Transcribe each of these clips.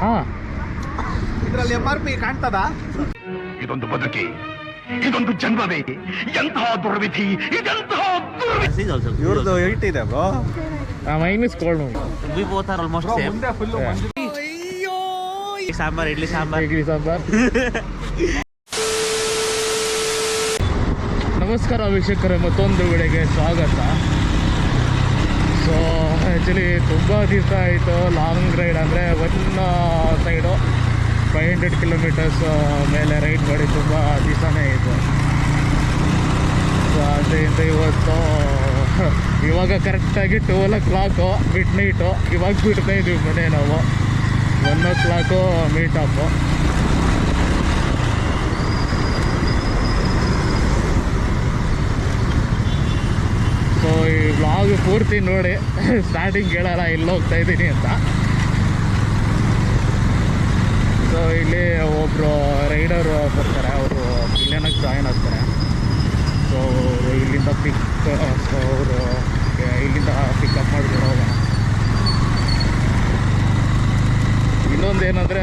ಹಾಂ, ಇದರಲ್ಲಿ MRP ಕಾಣ್ತದ? ಇದೊಂದು ಬದುಕಿ, ಇದೊಂದು ಜನ್ಮವೇ, ಎಂತಹ ದುರ್ವಿಧಿ, ಇದೆಂತಹ ದುರ್ವಿಧಿ. ಇವ್ರದ್ದು 8 ಇದೆ bro. Main is cold. We both are almost same. ಮುಂದೆ ಫುಲ್ ಸಾಂಬಾರ್, ಇಡ್ಲಿ ಸಾಂಬಾರ್. ಇಡ್ಲಿ ಸಾಂಬಾರ್. ನಮಸ್ಕಾರ ವೀಕ್ಷಕರೇ, ಮತ್ತೊಂದು ವಿಡಿಯೋಗೆ ಸ್ವಾಗತ. ಸೊ ಆ್ಯಕ್ಚುಲಿ ತುಂಬ ದಿವಸ ಆಯಿತು ಲಾಂಗ್ ರೈಡ್, ಅಂದರೆ ಒನ್ ಸೈಡು 500 ಕಿಲೋಮೀಟರ್ಸ್ ಮೇಲೆ ರೈಡ್ ಮಾಡಿ ತುಂಬ ದಿವಸನೇ ಆಯಿತು. ಸೊ ಅದರಿಂದ ಇವತ್ತು ಇವಾಗ ಕರೆಕ್ಟಾಗಿ 12 o'clock ಮಿಡ್ ನೈಟು. ಇವಾಗ ಬಿಡ್ತಾ ಇದ್ದೀವಿ ಮನೆ ನಾವು. 1 o'clock ಮೀಟಪ್ಪು. ಸೊ ಈ ವ್ಲಾಗ್ ಪೂರ್ತಿ ನೋಡಿ, ಸ್ಟಾರ್ಟಿಂಗ್ ಹೇಳಲ್ಲ ಎಲ್ಲಿ ಹೋಗ್ತಾ ಇದ್ದೀನಿ ಅಂತ. ಸೊ ಇಲ್ಲಿ ಒಬ್ಬರು ರೈಡರು ಬರ್ತಾರೆ, ಅವರು ಇಲ್ಲೇನಕ್ಕೆ ಜಾಯಿನ್ ಆಗ್ತಾರೆ. ಸೊ ಅವರು ಇಲ್ಲಿಂದ ಅವರು ಇಲ್ಲಿಂದ ಪಿಕಪ್ ಮಾಡಿಬಿಟ್ಟು ಹೋಗೋಣ. ಇನ್ನೊಂದು ಏನಂದರೆ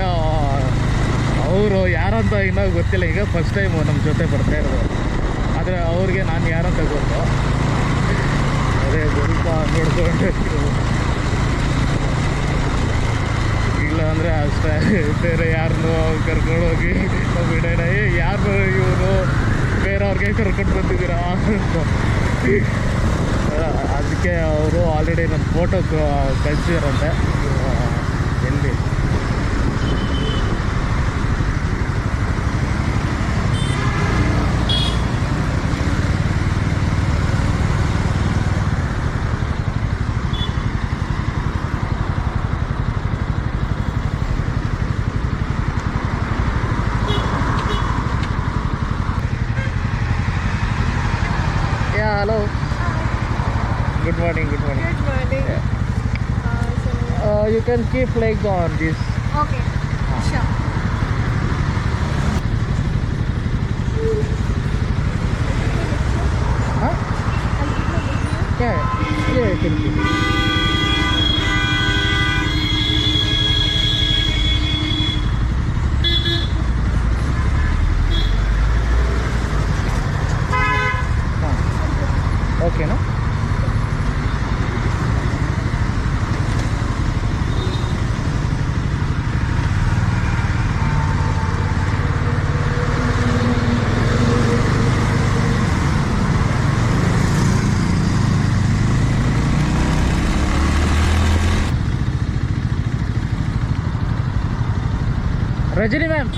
ಅವರು ಯಾರಂತ ಇನ್ನೂ ಗೊತ್ತಿಲ್ಲ. ಈಗ ಫಸ್ಟ್ ಟೈಮು ನಮ್ಮ ಜೊತೆ ಬರ್ತಾ ಇರೋದು, ಆದರೆ ಅವ್ರಿಗೆ ನಾನು ಯಾರಂತ ಗೊತ್ತು. ಅದೇ ಸ್ವಲ್ಪ ನೋಡ್ಕೊಂಡು ಇಲ್ಲ ಅಂದರೆ ಅಷ್ಟೇ, ಬೇರೆ ಯಾರನ್ನೂ ಕರ್ಕೊಂಡೋಗಿ ಬಿಡೋಣ. ಯಾರು ಇವರು ಬೇರೆಯವ್ರಿಗೆ ಕರ್ಕೊಂಡು ಬಂದಿದ್ದೀರಾ ಅಂತ. ಅದಕ್ಕೆ ಅವರು ಆಲ್ರೆಡಿ ನನ್ನ ಫೋಟೋ ಕಳಿಸಿದಾರಂತೆ. ಎಲ್ಲಿ hello. Good morning. Good morning. Yeah. You can keep like on this. Okay. Sure. Huh? Yeah, you can keep. Okay, no? Rajini ma'am.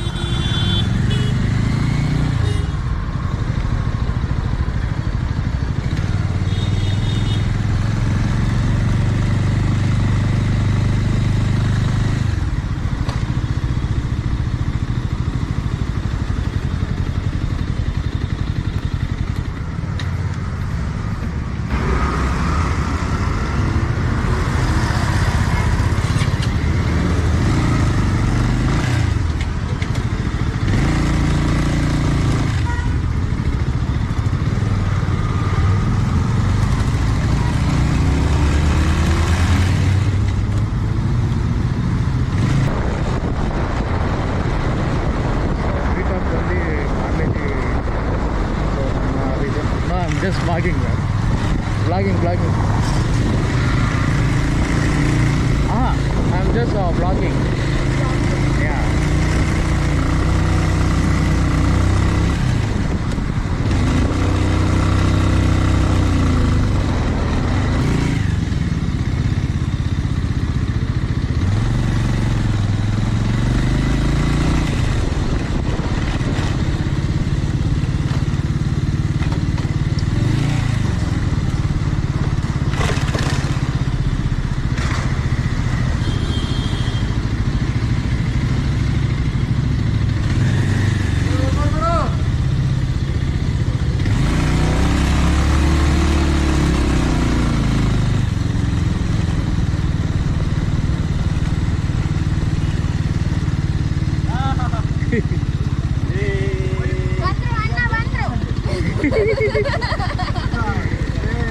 Just vlogging, man. Vlogging. I'm just vlogging. Yeah.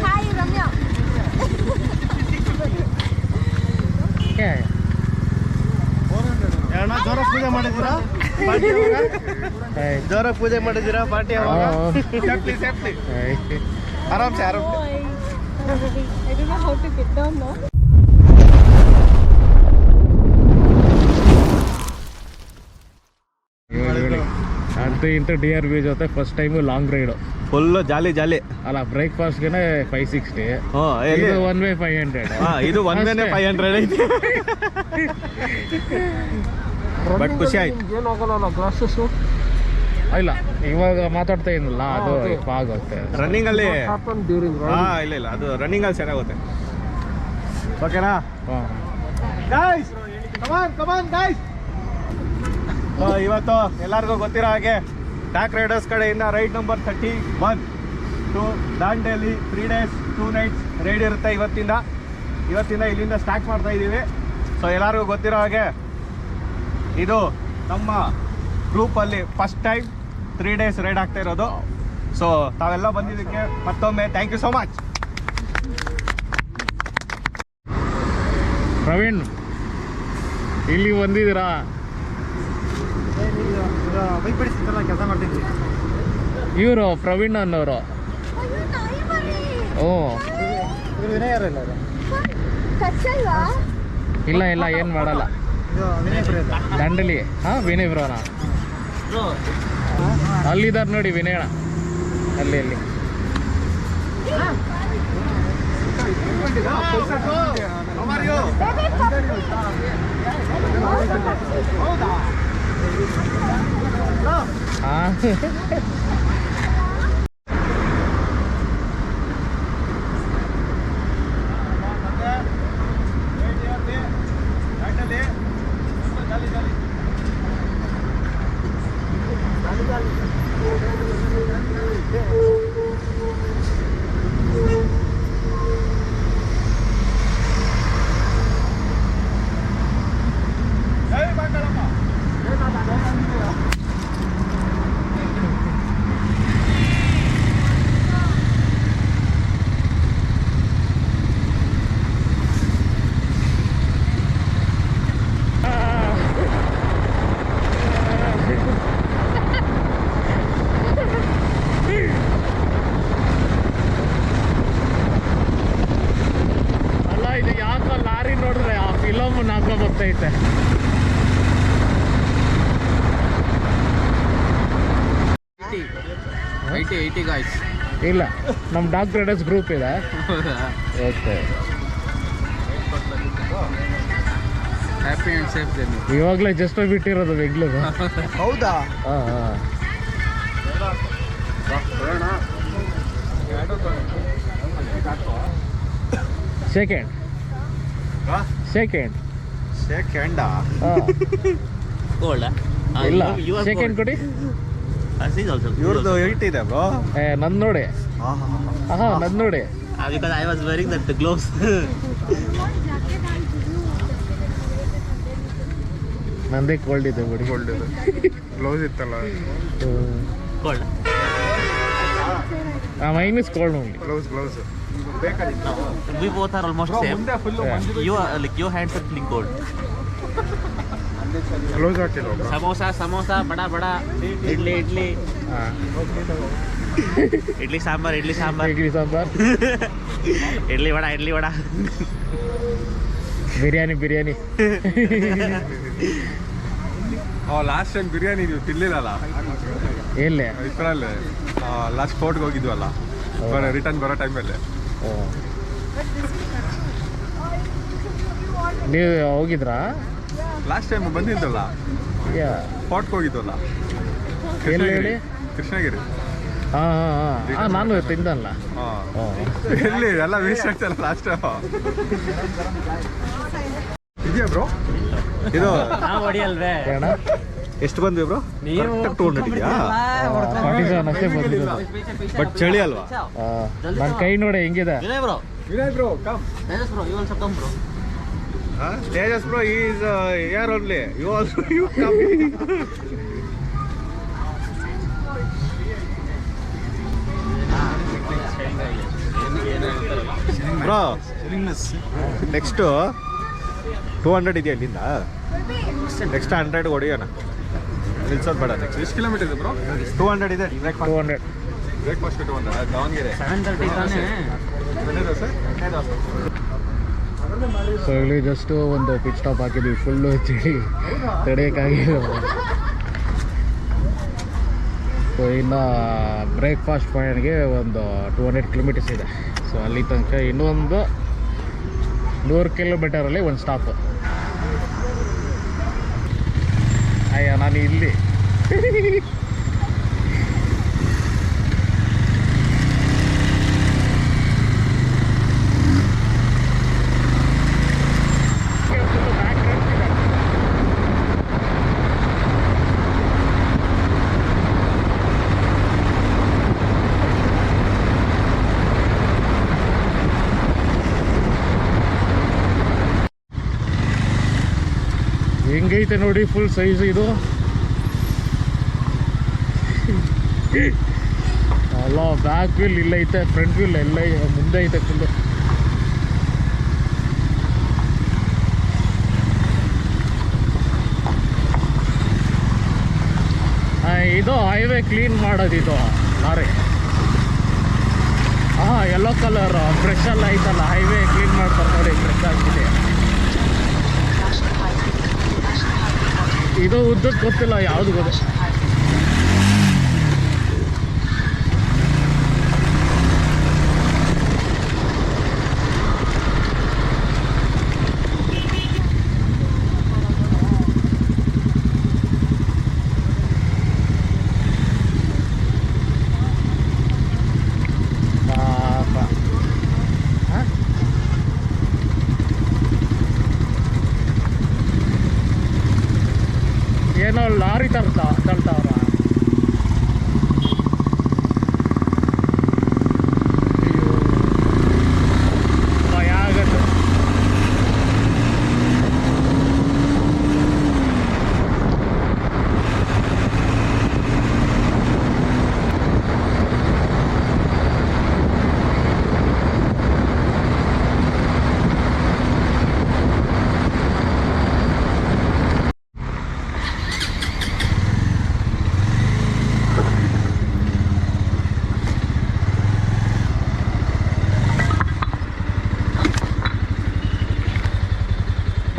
Hi, Ramya. Yeah. ಅಣ್ಣ ಜೋರ ಪೂಜೆ ಮಾಡಿದ್ದೀರಾ party ಜೋರ ಪೂಜೆ ಮಾಡಿದ್ದೀರಾ party safety safety ಆರಾಮ್ಸೆ ಆರಾಮ್ I don't know how to get down now. ಅಂತೂ ಇಂತೂ DRV ಜೊತೆ first time long ride. Full jolly jolly. ಅಲ್ಲ ಬ್ರೇಕ್ಫಾಸ್ಟ್ಗೆ 560, ಇದು ಒನ್ ವೇ 500. ಇದು ಒನ್ ವೇನೆ 500 ಐತಿ. ಬಟ್ ಖುಷಿ ಆಯ್ತು. ಇಲ್ಲ ಇವಾಗ ಮಾತಾಡ್ತಾ ಇದ್ನಲ್ಲ ಅದು ಆಗುತ್ತೆ ರನ್ನಿಂಗ್ ಅಲ್ಲಿ. ಇಲ್ಲ ಇಲ್ಲ ಅದು ರನ್ನಿಂಗ್ ಅಲ್ಲಿ ಚೆನ್ನಾಗುತ್ತೆ. ಓಕೆನಾ ಗೈಸ್? ಕಮಾನ್ ಗೈಸ್. ಇವತ್ತು ಎಲ್ಲರಿಗೂ ಗೊತ್ತಿರೋ ಹಾಗೆ ಟ್ಯಾಕ್ ರೈಡರ್ಸ್ ಕಡೆಯಿಂದ ride number 31 to Dandeli 3 days 2 nights ride ಇರುತ್ತೆ. ಇವತ್ತಿಂದ ಇಲ್ಲಿಂದ ಸ್ಟಾರ್ಟ್ ಮಾಡ್ತಾ ಇದ್ದೀವಿ. ಸೊ ಎಲ್ಲರಿಗೂ ಗೊತ್ತಿರೋ ಹಾಗೆ ಇದು ನಮ್ಮ ಗ್ರೂಪಲ್ಲಿ ಫಸ್ಟ್ ಟೈಮ್ 3 days ರೈಡ್ ಆಗ್ತಾ ಇರೋದು. ಸೊ ತಾವೆಲ್ಲ ಬಂದಿದ್ದಕ್ಕೆ ಮತ್ತೊಮ್ಮೆ thank you so much. Praveen ಇಲ್ಲಿ ಬಂದಿದ್ದೀರಾ? ಬೈಕ್ ಬಿಡಿಸಿದ್ದಲ್ಲ ಕೆಲಸ ಮಾಡ್ತಿದ್ವಿ. ಇವರು ಪ್ರವೀಣ್ ಅನ್ನೋರು. ಓ ಇಲ್ಲ ಇಲ್ಲ ಏನು ಮಾಡಲ್ಲ. ದಂಡಲಿ ವಿನಯ್ ಬ್ರೋನಾ ಅಲ್ಲಿದ್ದಾರೆ ನೋಡಿ ವಿನಯಣ ಅಲ್ಲಿ. ಹಾಂ ಐತೆ. ಇಲ್ಲ ನಮ್ಮ ಡಾಗ್ ರೈಡರ್ಸ್ ಗ್ರೂಪ್ ಇದೆ. Okay happy and safe journey. ಇವಾಗಲೇ ಜಸ್ಟ್ ಬಿಟ್ಟಿರೋದು ಬೆಂಗಳೂರು. ಹೌದಾ? ಹಾಂ ಹಾಂ ಸೆಕೆಂಡ್ ಇಲ್ಲ ಸೆಕೆಂಡ್ ಕೊಡಿ. ಇವ್ರದ್ದು 8 ಇದೆ ಬ್ರೋ. ನನ್ ನೋಡಿ. ನನ್ ನೋಡಿ. Because I was wearing that gloves. ನಂದೇ ಕೋಲ್ಡ್ ಇದೆ ಬಿಡಿ. ಗ್ಲೌಸ್ ಇತ್ತಲ್ಲ. Cold. Main is cold only. Gloves We both are almost same. Your hands are feeling cold. Gloves ಹಾಕಿಲ್ಲ. ಸಮೋಸಾ ಬಡ ಇಡ್ಲಿ ಸಾಂಬಾರ್ ಇಡ್ಲಿ ಸಾಂಬಾರ್ ಇಡ್ಲಿ ವಡ ಬಿರಿಯಾನಿ. ಲಾಸ್ಟ್ ಟೈಮ್ ಬಿರಿಯಾನಿ ನೀವು ತಿನ್ಲಿಲ್ಲಲ್ಲ ಎಲ್ಲೇ? ಇದ್ರಲ್ಲೇ ಲಾಸ್ಟ್ ಫೋರ್ಟ್ಗೆ ಹೋಗಿದ್ವಲ್ಲ ರಿಟರ್ನ್ ಬರೋ ಟೈಮಲ್ಲಿ. ನೀವು ಹೋಗಿದ್ರಾ? ಲಾಸ್ಟ್ ಟೈಮ್ ಬಂದಿದ್ದಲ್ಲ ಫೋರ್ಟ್ಗೆ ಹೋಗಿದ್ವಲ್ಲ ಎಲ್ಲಿ ಹೇಳಿ? ಕೃಷ್ಣಗಿರಿ. ಹಾಂ ನಾನು ತಿಂದಲ್ಲ. ಎಲ್ಲಿ ಎಲ್ಲ ವೇಸ್ಟ್ ಆಗ್ತಲ್ಲ ಲಾಸ್ಟ್ ಟೈಮ್. ಇದೆಯಾ ಬ್ರೋ ಇದು? ಹೊಡಿಯಲ್ವೇ? ಎಷ್ಟು ಬಂದ್ವಿ ಬ್ರೋ? 200 ಇದೆಯಾ? 47 ಅಷ್ಟೇ ಬಂದಿದ್ದು. ಬಟ್ ಚಳಿ ಅಲ್ವಾ? ನನ್ನ ಕೈ ನೋಡಿ ಹೆಂಗಿದೆ. Vinay bro come. Tejas bro, you also come bro. Tejas bro, he is here only. You also you come. Bro next 200 ಇದೆಯಾ ಇಲ್ಲಿಂದ? ನೆಕ್ಸ್ಟ್ 100 ಹೊಡಿಯೋಣ, ನಿಲ್ಸೋದು ಬೇಡ. ನೆಕ್ಸ್ಟ್ ಎಷ್ಟು ಕಿಲೋಮೀಟರ್ ಇದೆ ಬ್ರೋ? 200 ಇದೆ. 200. ಬ್ರೇಕ್ಫಾಸ್ಟ್ 200 ದಾವಣಗೆರೆ 7:30 ತಾನೇ. ಸರ್ ಸೊ ಇಲ್ಲಿ ಜಸ್ಟ್ ಒಂದು ಪಿಟ್ ಸ್ಟಾಪ್ ಹಾಕಿದ್ವಿ, ಫುಲ್ಲು ಚಳಿ ತಡೆಯೋಕ್ಕಾಗಿಲ್ಲ. ಸೊ ಇನ್ನು ಬ್ರೇಕ್ಫಾಸ್ಟ್ ಪಾಯಿಂಟ್ಗೆ ಒಂದು 200 ಕಿಲೋಮೀಟರ್ಸ್ ಇದೆ. ಸೊ ಅಲ್ಲಿ ತನಕ ಇನ್ನೊಂದು 100 ಕಿಲೋಮೀಟರಲ್ಲಿ ಒಂದು ಸ್ಟಾಪ್. ಅಯ್ಯ ನಾನು ಇಲ್ಲಿ ಹೆಂಗೈತೆ ನೋಡಿ, ಫುಲ್ ಸೈಜ್ ಇದು. ಅಲ್ಲ ಬ್ಯಾಕ್ ವೀಲ್ ಇಲ್ಲ ಐತೆ, ಫ್ರಂಟ್ ವೀಲ್ ಎಲ್ಲ ಮುಂದೆ ಐತೆ ಫುಲ್ಲು. ಇದು ಹೈವೇ ಕ್ಲೀನ್ ಮಾಡೋದಿದು ಲಾರಿ. ಹಾಂ, ಯೆಲ್ಲೋ ಕಲರ್ ಬ್ರಷ್ ಎಲ್ಲ ಐತಲ್ಲ, ಹೈವೇ ಕ್ಲೀನ್ ಮಾಡ್ತಾರೆ ನೋಡಿ, ಬ್ರಷ್ ಆಗಿದೆ. ಇದು ಉದ್ದಕ್ಕೆ ಗೊತ್ತಿಲ್ಲ ಯಾವುದು ಗೊತ್ತು. ಏನೋ ಲಾರಿ ತಳ್ತಾವ್ರ. ಅಯ್ಯೋ ಭಯ ಆಗತ್ತೆ.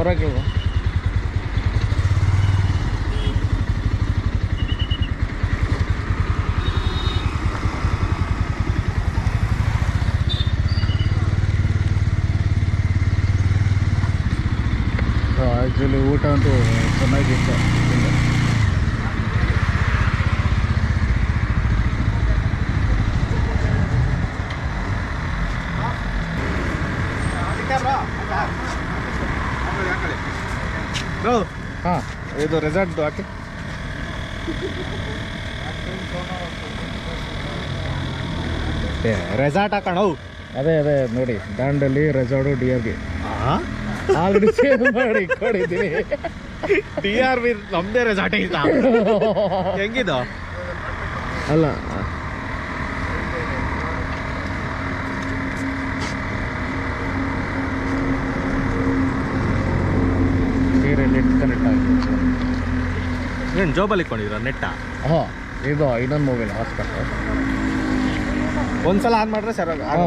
ಪರವಾಗಿಲ್ವ? ಆ್ಯಕ್ಚುಲಿ ಊಟ ಅಂತೂ ಚೆನ್ನಾಗಿತ್ತು. ಬ್ರೋ ಹಾಂ, ಇದು ರೆಸಾರ್ಟ್ ಹಾಕಿ. ರೆಸಾರ್ಟ್ ಹಾಕೋಣ. ಅದೇ ನೋಡಿ, Dandeli resort DRV already save ಮಾಡಿ ಕೊಡಿದ್ದೀನಿ. DRV ನಮ್ದೇ ರೆಸಾರ್ಟ್ ಐತ ಹೆಂಗಿದು? ಅಲ್ಲ, ಬೇರೆ ನೆಟ್ ಕನೆಕ್ಟ್ ಆಗಿದೆ. ಏನು ಜೋಬಲ್ಲಿ ಇಟ್ಕೊಂಡಿದ್ದೀರ ನೆಟ್ಟ? ಹಾಂ, ಇದು ಇನ್ನೊಂದು ಮೊಬೈಲ್ ಹಾಸ್ಪಿಟಲ್. ಒಂದ್ಸಲ ಆನ್ ಮಾಡಿದ್ರೆ ಸರ್. ಹಾಂ,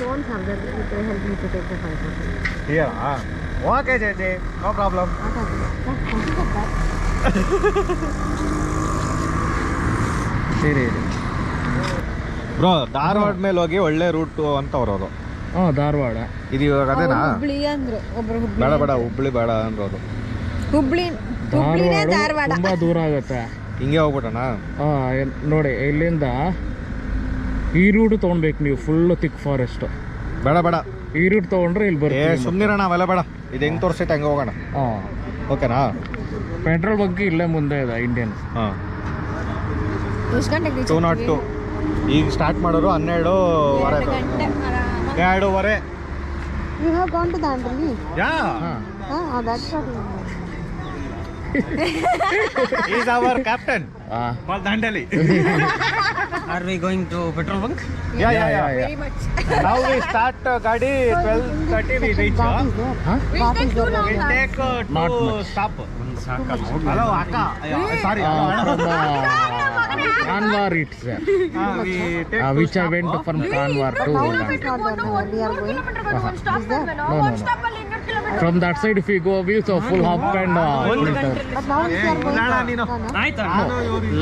Don't have that. They help me to take the 500. Okay ಜೆ ನೋ ಪ್ರಾಬ್ಲಮ್. ಸರಿ. ಬ್ರೋ ಧಾರವಾಡ ಮೇಲೆ ಹೋಗಿ ಒಳ್ಳೆ ರೂಟು ಅಂತ ಅವ್ರವರು. ಹಾಂ, ಧಾರವಾಡ. ಇದು ಇವಾಗ ಅದೇನಾ? ಹುಬ್ಳಿ ಅಂದ್ರು ಒಬ್ರು. ಹುಬ್ಳಿ ಬೇಡ ಹುಬ್ಳಿ ಬೇಡ ಅಂದ್ರೋದು. ಹುಬ್ಳಿನೇ ಧಾರವಾಡ ತುಂಬ ದೂರ ಆಗುತ್ತೆ. ಹಿಂಗೆ ಹೋಗ್ಬಿಟ್ಟಣ. ಹಾಂ, ನೋಡಿ ಇಲ್ಲಿಂದ ಈ ರೂಟ್ ತೊಗೊಳ್ಬೇಕು ನೀವು, ಫುಲ್ಲು ಥಿಕ್ ಫಾರೆಸ್ಟ್. ಬೇಡ ಈ ರೂಟ್ ತೊಗೊಂಡ್ರೆ ಇಲ್ಲಿ ಬರ್ತೀವಿ. ಸುಮ್ಮನಿರೋಣ, ಅವೆಲ್ಲ ಬೇಡ. ಇದು ಹೆಂಗೆ ತೋರಿಸೈತೆ ಹಂಗೆ ಹೋಗೋಣ. ಹಾಂ, ಓಕೆನಾ? ಪೆಟ್ರೋಲ್ ಬಗ್ಗೆ ಇಲ್ಲೇ ಮುಂದೆ ಇದೆ ಇಂಡಿಯನ್. ಹಾಂ, ಎಷ್ಟು ಗಂಟೆಗೆ reach 202. ಈಗ ಸ್ಟಾರ್ಟ್ ಮಾಡೋರು 12:15. 2:30. You have gone to Dandeli? Yeah That's what you know. Is our captain ಹಾಂ, for Dandeli. Are we going to petrol bunk? Yeah. Very much. Now we start ಗಾಡಿ 12:30 we reach. ಹಾಂ, We'll take too long. We'll take Not two much. stop. Hello ಅಕ್ಕ ಸಾರಿ Kanwar it's there. Which I went from Kanwar to Now Uganda. it is not there. Now we are going. Is there? No. From that side, if we go, we so full hop and winter. But now we are going. ಇಲ್ಲ ನೀನು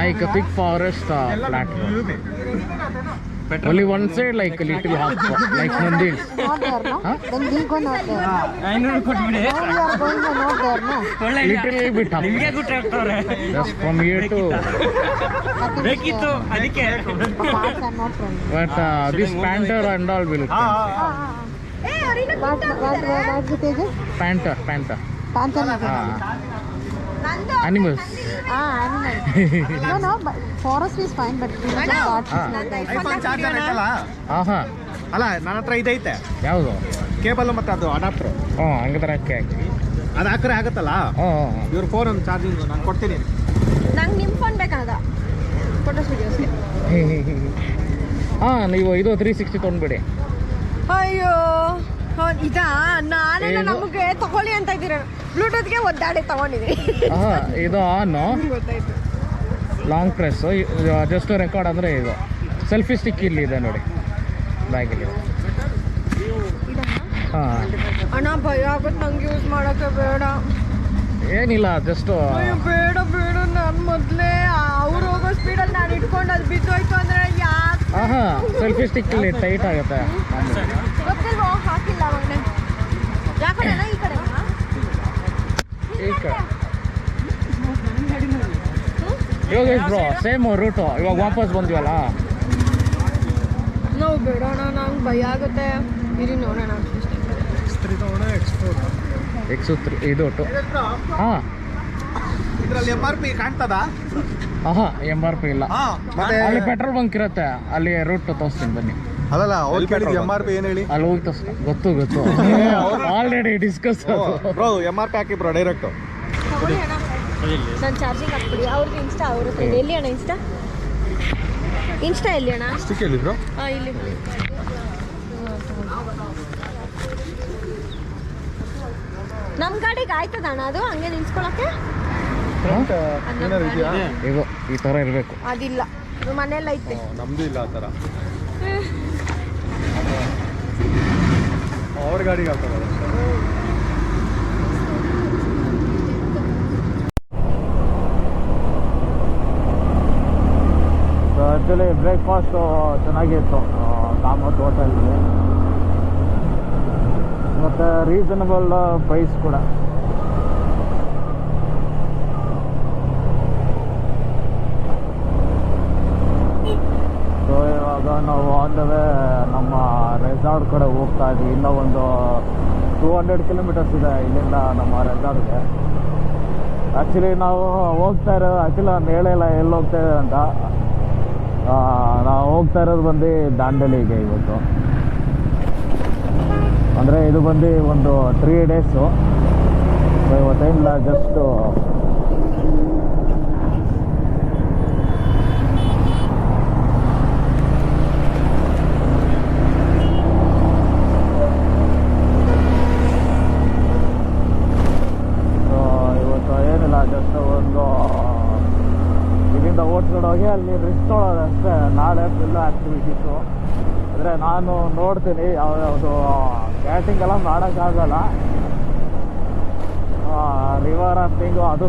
Like a thick forest flat. Only one side, like a little hop, like Nandis. Not there, no? Huh? Then we go not there. Now we are going to not there, no? Little bit up. Just from here to. ಬೇಕಿತ್ತು ಅದಕ್ಕೆ parts are not from. But this panther and all will come. What it is? Panther. Panther. Animals. Animal. No, but forest is fine, but parts is not there. IPhone charger ಐತಲ್ಲ ಆಹಾ ಅಲ್ಲ ನನ್ನ ಹತ್ರ ಇದೈತೆ ಯಾವುದು? Cable ಮತ್ತೆ ಅದು adapter ಹಂಗಂದ್ರೆ ಹಾಕಿ ಅದು ಹಾಕ್ರೆ ಆಗುತ್ತಲ್ಲ ಇವ್ರ ಫೋನ್ ಒಂದು ಚಾರ್ಜಿಂಗ್ ನಾನು ಕೊಡ್ತೀನಿ. ನಂಗೆ ನಿಮ್ಮ ಫೋನ್ ಬೇಕಾದ ಫೋಟೋಸ್ ವಿಡಿಯೋಸ್ಗೆ. ನೀವು ಇದು 360 ತೊಗೊಂಡ್ಬಿಡಿ. ಅಯ್ಯೋ ಇದಾ ನಾನೆಲ್ಲ ಏನು? ನಮಗೆ ತಗೊಳ್ಳಿ ಅಂತ ಇದ್ದೀರ ಬ್ಲೂಟೂತ್ಗೆ ಒದ್ದಾಡಿ ತಗೊಂಡಿದ್ರಿ. ಇದು ಆನ್ ಗೊತ್ತಾಯ್ತು. ಲಾಂಗ್ ಪ್ರೆಸ್ ಜಸ್ಟ್ ರೆಕಾರ್ಡ್ ಅಂದರೆ ಇದು ಸೆಲ್ಫಿ ಸ್ಟಿಕ್ ಇಲ್ಲಿ ಇದೆ ನೋಡಿ ಬ್ಯಾಗಲ್ಲಿ. ಅಣ್ಣ ಭಯ ಆಗುತ್ತೆ ನಂಗೆ ಯೂಸ್ ಮಾಡೋಕ್ಕೆ ಬೇಡ. ಏನಿಲ್ಲ ಜಸ್ಟ್ ಅಯ್ಯೋ ಬೇಡ ನಾನು ಮೊದಲೇ ಅವ್ರು ಹೋಗೋ ಸ್ಪೀಡಲ್ಲಿ ನಾನು ಇಟ್ಕೊಂಡು ಅದು ಬಿದ್ದೋಯ್ತು ಅಂದರೆ ಯಾಕೆ ಸೆಲ್ಫಿ ಸ್ಟಿಕ್ ಇಲ್ಲಿ ಟೈಟ್ ಆಗುತ್ತೆ. ಗೊತ್ತಿಲ್ವೋ ಹಾಕಿಲ್ಲ ಅವಾಗಲೇ. ಯಾಕಡೆ ಈ ಕಡೆ ಈಗ ಇವಾಗ ಬ್ರೋ ಸೇಮ್ ರೂಟು ಇವಾಗ ವಾಪಸ್ ಬಂದ್ವಲ್ಲ. ನಾವು ಬೇಡೋಣ ನಂಗೆ ಭಯ ಆಗುತ್ತೆ. ಇರಿ ನೋಡೋಣ. X3 ಇದು ಇದರಲ್ಲಿ MRP ಕಾಣ್ತದ? MRP ಇಲ್ಲ. ಮತ್ತೆ ಅಲ್ಲಿ ಪೆಟ್ರೋಲ್ ಬಂಕ್ ಇರುತ್ತೆ, ಅಲ್ಲಿ ರೂಟ್ ತೋರಿಸ್ತೀನಿ ಬನ್ನಿ. ಅಲ್ಲಲ್ಲ MRP ಏನು ಹೇಳಿ? ಅಲ್ಲಿ ಹೋಗಿ ತೋರಿಸ್ತೀನಿ. ಗೊತ್ತು ಆಲ್ರೆಡಿ ಡಿಸ್ಕಸ್. ಬ್ರೋ MRP ಹಾಕಿ ಬ್ರೋ ಡೈರೆಕ್ಟ್. ನಾನು ಚಾರ್ಜಿಂಗ್ ಹಾಕ್ಬಿಡಿ. ಅವ್ರಿಗೆ ಇನ್ಸ್ಟಾ ಅವ್ರ ಎಲ್ಲಿ ಅಣ್ಣ ಇನ್ಸ್ಟಾ ಎಲ್ಲಿ ಅಣ್ಣ? ಸ್ಟಿಕ್ ಎಲ್ಲಿ ಬ್ರೋ? ಇಲ್ಲಿ ನಮ್ಮ ಗಾಡಿಗೆ ಆಯ್ತದ ಅಣ್ಣ ಅದು ಹಂಗೆ ನಿಲ್ಸ್ಕೊಳಕ್ಕೆ? ಏನಾರು ಇದೆಯಾ? ಇದು ಈ ಥರ ಇರಬೇಕು. ಅದಿಲ್ಲ ಮನೆಯಲ್ಲ ಐತೆ. ನಮ್ದು ಇಲ್ಲ ಆ ಥರ. ಅವ್ರ ಗಾಡಿಗೆ ಹಾಕೋದು. ಆ್ಯಕ್ಚುಲಿ ಬ್ರೇಕ್ಫಾಸ್ಟು ಚೆನ್ನಾಗಿತ್ತು ಕಾಮತ್ ಹೋಟೆಲ್ಗೆ, ಮತ್ತು ರೀಸನಬಲ್ ಪ್ರೈಸ್ ಕೂಡ. ಸೊ ಇವಾಗ ನಾವು ಆನ್ ದ ವೇ ನಮ್ಮ ರೆಸಾರ್ಟ್ ಕಡೆ ಹೋಗ್ತಾ ಇದ್ವಿ. ಇನ್ನೂ ಒಂದು 200 ಕಿಲೋಮೀಟರ್ಸ್ ಇದೆ ಇಲ್ಲಿಂದ ನಮ್ಮ ರೆಸಾರ್ಟ್ಗೆ. ಆ್ಯಕ್ಚುಲಿ ನಾವು ಹೋಗ್ತಾ ಇರೋದು ನಾನು ಹೇಳಿಲ್ಲ ಎಲ್ಲಿ ಹೋಗ್ತಾ ಇದೆ ಅಂತ. ನಾವು ಹೋಗ್ತಾ ಇರೋದು ಬಂದು ದಾಂಡೇಲಿಗೆ ಇವತ್ತು. ಅಂದರೆ ಇದು ಬಂದು ಒಂದು 3 ಡೇಸು. ಸೊ ಇವತ್ತೇನಿಲ್ಲ, ಜಸ್ಟು ಇವತ್ತು ಏನಿಲ್ಲ, ಜಸ್ಟ್ ಒಂದು ಇಲ್ಲಿಂದ ಓಡಿಸ್ಕೊಂಡೋಗಿ ಅಲ್ಲಿ ರೆಸ್ಟ್ ತೊಗೊಳೋದು ಅಷ್ಟೇ. ನಾಳೆ ಫುಲ್ ಆ್ಯಕ್ಟಿವಿಟೀಸು. ಅಂದರೆ ನಾನು ನೋಡ್ತೀನಿ ಯಾವ್ಯಾವುದು ಬ್ಯಾಟಿಂಗ್ ಎಲ್ಲ ಮಾಡೋಕ್ಕಾಗಲ್ಲ. ರಿವರ್ ರಾಫ್ಟಿಂಗು ಅದೂ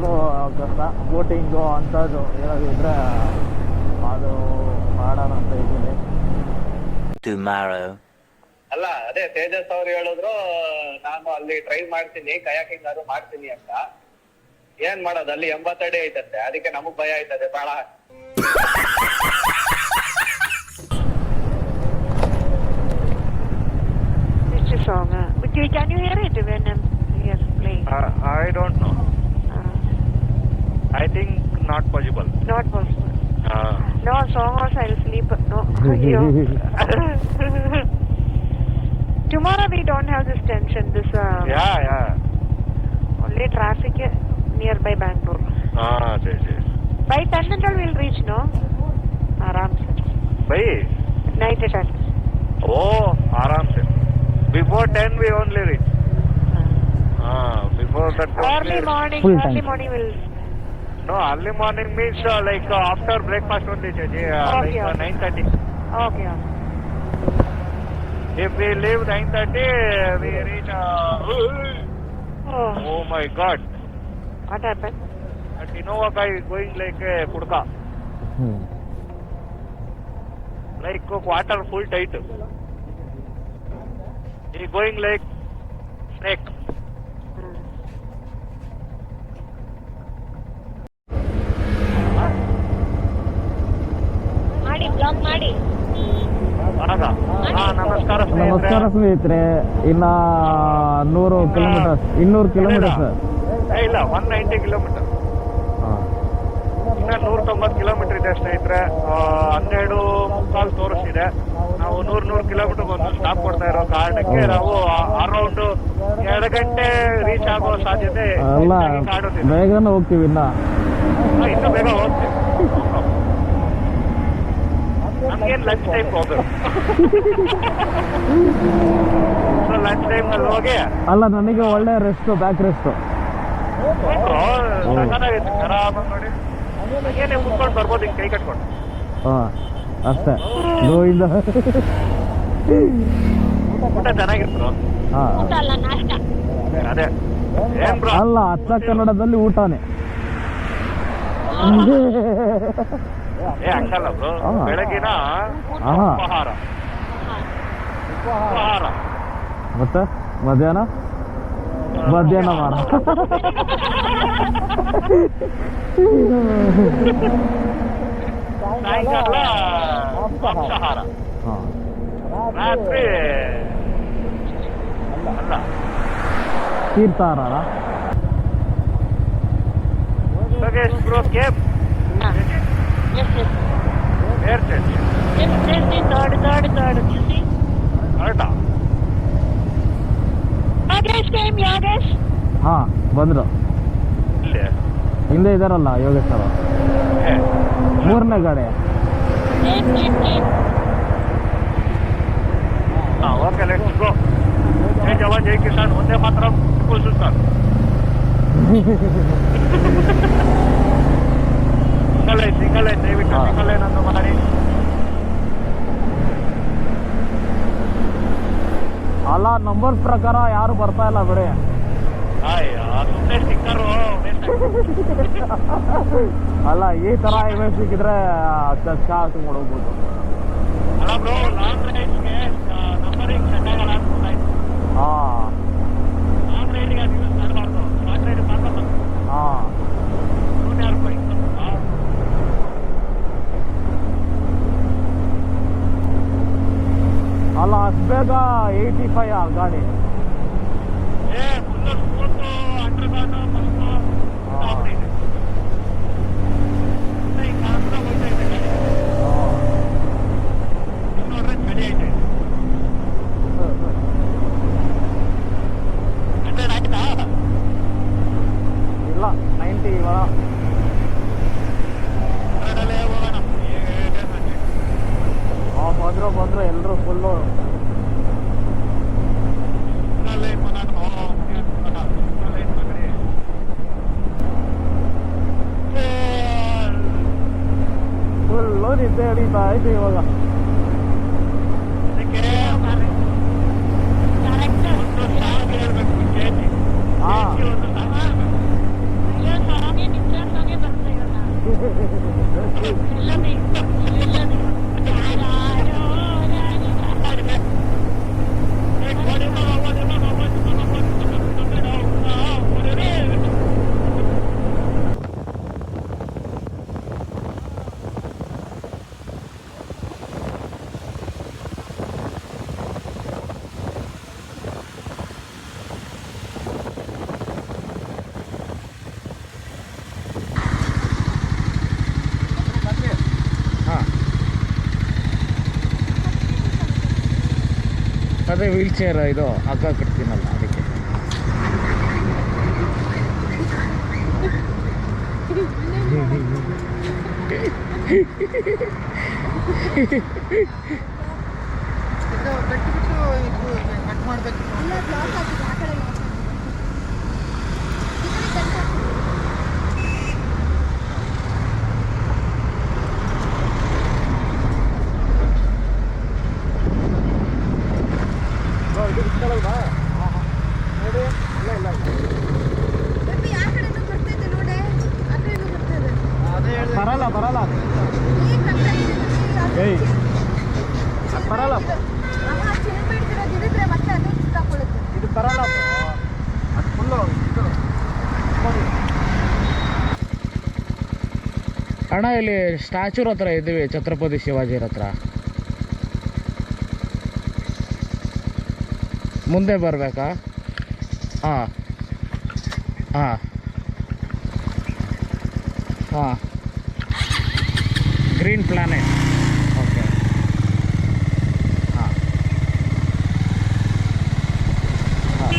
ಕಷ್ಟ, ಬೋಟಿಂಗು ಅಂಥದ್ದು ಏನಾದಿದ್ರೆ ಅದು ಮಾಡೋಣ ಅಂತ ಇದ್ದೀನಿ. ಅಲ್ಲ ಅದೇ ತೇಜಸ್ ಅವ್ರು ಹೇಳಿದ್ರು ನಾನು ಅಲ್ಲಿ ಟ್ರೈ ಮಾಡ್ತೀನಿ, ಕಯಾಕಿಂಗ್ ಅದು ಮಾಡ್ತೀನಿ ಅಂತ. ಏನ್ ಮಾಡೋದು, ಅಲ್ಲಿ 80 ಅಡಿ ಐತಂತೆ, ಅದಕ್ಕೆ ನಮಗ್ ಭಯ ಆಯ್ತದೆ ಬಾಳ. Song. Can you hear it when he is playing? I don't know. I think not possible. Not possible. No, song also I'll sleep. No. Tomorrow we don't have this tension. This only traffic nearby Bangalore. Yes. By 10 until we'll reach, no? Aram se. By? Night at 10. Oh, aram se. Before 10 we only reach. Before for that. Early morning, Full early tank. morning will. No, early morning means like after breakfast only, Chaji. Okay, Like okay. 9:30. Okay, okay. If we leave 9:30, we reach. Oh, Oh my God! what happened? That Innova guy is going like a kudka, like a quarter full tight. He going like snake. ಮಾಡಿ block ಮಾಡಿ. ಆಗ ನಮಸ್ಕಾರ ನಮಸ್ಕಾರ ಸ್ನೇಹಿತರೆ. ಇನ್ನ 100 kilometres 200 kilometres. ಇಲ್ಲ 190 kilometre. ಇನ್ನ 190 kilometre ಇದೆ ಸ್ನೇಹಿತರೆ. 12 ತೋರಿಸ್ತಿದೆ. ನಾವು 100 ಕಿಲೋಮೀಟರ್ ಒಂದು ಸ್ಟಾಪ್ ಕೊಡ್ತಾ ಇರೋ ಕಾರಣಕ್ಕೆ ನಾವು ಅರೌಂಡ್ 2 ಗಂಟೆ ರೀಚ್ ಆಗೋ ಸಾಧ್ಯತೆ ಅಲ್ಲ ಕಾಣುತ್ತಿದೆ. ಬೇಗನೆ ಹೋಗ್ತೀವಿ ಇನ್ನ. ಇನ್ನೂ ಬೇಗ ಹೋಗ್ತೀವಿ. ನಮ್ಗೇನು ಲಂಚ್ ಟೈಮ್ ಹೋಗೋದು. ಲಂಚ್ ಟೈಮ್ ಅಲ್ಲಿ ಹೋಗಿ ಅಲ್ಲ ನನಗೆ ಒಳ್ಳೆ ರೆಸ್ಟ್, ಬ್ಯಾಕ್ ರೆಸ್ಟ್. ಚೆನ್ನಾಗಿತ್ತು. ಆರಾಮಾಗಿ ನೋಡಿ ಹಂಗೇನೆ ಕುತ್ಕೊಂಡು ಬರ್ಬೋದು, ಹಿಂಗೆ ಕೈ ಕಟ್ಕೊಂಡು. ಅಷ್ಟೇ ಗೋವಿಂದ. ಊಟ ಚೆನ್ನಾಗಿತ್ತು. ಅದೇ ಏನ್ ಬ್ರೋ, ಅಲ್ಲ ಅಚ್ಚ ಕನ್ನಡದಲ್ಲಿ ಊಟನೇ. ಹಂಗಲ್ಲ ಬ್ರೋ, ಬೆಳಗಿನ ಉಪಹಾರ. ಮತ್ತೆ ಮಧ್ಯಾಹ್ನ ಮಾರ. ಸಾಯಂಕಾಲ ಮಾಂಸಾಹಾರ. ರಾತ್ರಿ ಅಲ್ಲ ತೀರ್ಥಾಹಾರ. ಯೋಗೇಶ್ ಬ್ರೋ ಕೇಪ್ air change Third. You see? ಕರೆಕ್ಟಾ? Yogesh came, Yogesh. ಹಾ ಬಂದ್ರು. ಇಲ್ಲಿ ಹಿಂದೆ ಇದಾರಲ್ಲ ಯೋಗೇಶ್ ಅವರು. 3ನೇ ಗಾಡಿ. Came. Okay, let's go. ಜೈ ಜವಾನ್ ಜೈ ಕಿಸಾನ್, ಒಂದೇ ಮಾತ್ರ ಸುಲ್ತಾನ್. ಸಿಂಗಲ್ ಲೈನ್ ದಯವಿಟ್ಟು ಸಿಂಗಲ್ ಲೈನ್ ಅನ್ನು ಮಾಡಿ. ಅಲ್ಲ ನಂಬರ್ ಪ್ರಕಾರ ಯಾರು ಬರ್ತಾ ಇಲ್ಲ ಬಿಡಿ. ಸುಮ್ಮನೆ ಸ್ಟಿಕ್ಕರು ಅಲ್ಲ ಈ ತರ ಇಮೇಜ್ ಸಿಕ್ಕಿದ್ರೆ ಚಾ ಮಾಡ್ಬೋದು. ಅಲ್ಲ ಬ್ರೋ, ಲಾಂಗ್ ರೈಡ್ಸ್ಗೆ ನಂಬರಿಂಗ್ ಸೆಟ್ ಆಗಲ್ಲ ಅನ್ಕೊಂಡಾಯ್ತು. ಲಾಂಗ್ ರೈಡ್ಗೆ ಅದು ಯೂಸ್ ಮಾಡಬಾರ್ದು. ಶಾರ್ಟ್ ರೈಡ್ ಮಾಡ್ಬೇಕು. ಅಲ್ಲ ಅಷ್ಟು ಬೇಗ 85 ಗಾಡಿ. ಫುಲ್ಲು ಸ್ಮೂತು ಅಂಡರ್ಗ್ರೌಂಡ್ ಫಸ್ಟು ಇದೆ. ಈಗ ಹೋಗ್ತಾ ಇದೆ ಗಾಡಿ. ನೋಡ್ರೆ ಚಳಿ ಐತೆ. 100 ಆಯ್ತಾ? ಇಲ್ಲ 90 ಇವಾಗ. 100 ಹೋಗೋಣ. ಬಂದ್ರು ಎಲ್ಲರೂ ಫುಲ್ಲು. ಫುಲ್ಲು ನಿದ್ದೆ ಹಿಡಿತಾ ಐತೆ ಇವಾಗ. ಅದೇ ವೀಲ್ ಚೇರ್ ಇದು ಹಗ್ಗ ಕಟ್ತೀನಲ್ಲ ಅದಕ್ಕೆ. ಕಟ್ ಮಾಡಬೇಕು. ಅಣ್ಣ ಇಲ್ಲಿ ಸ್ಟ್ಯಾಚೂರ್ ಹತ್ರ ಇದ್ದೀವಿ, ಛತ್ರಪತಿ ಶಿವಾಜಿರ ಹತ್ರ. ಮುಂದೆ ಬರಬೇಕಾ? ಹಾಂ ಹಾಂ ಹಾಂ, ಗ್ರೀನ್ ಪ್ಲಾನೆಟ್. ಓಕೆ ಹಾಂ ಹಾಂ.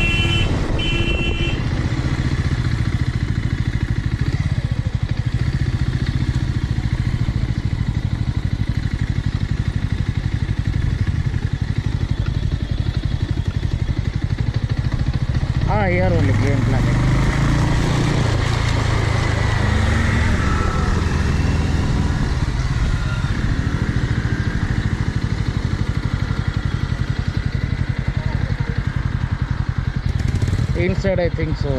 here only green planet. Inside I think so.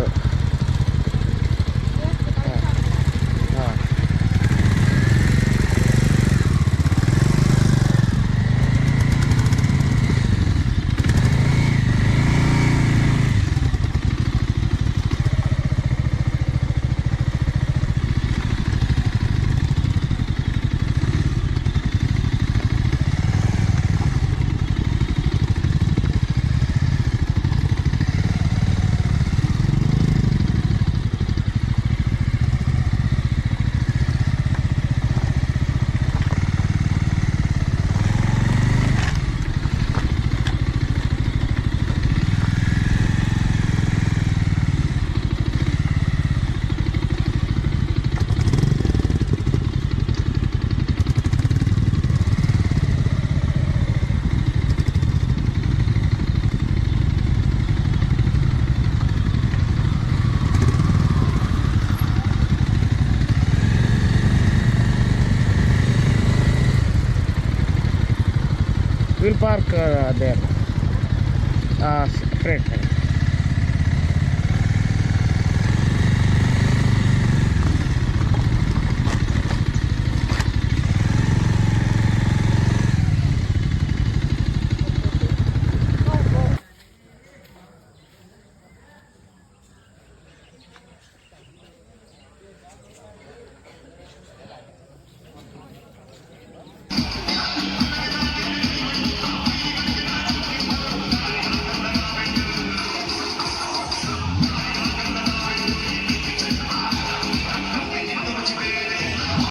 We'll park there. Separate.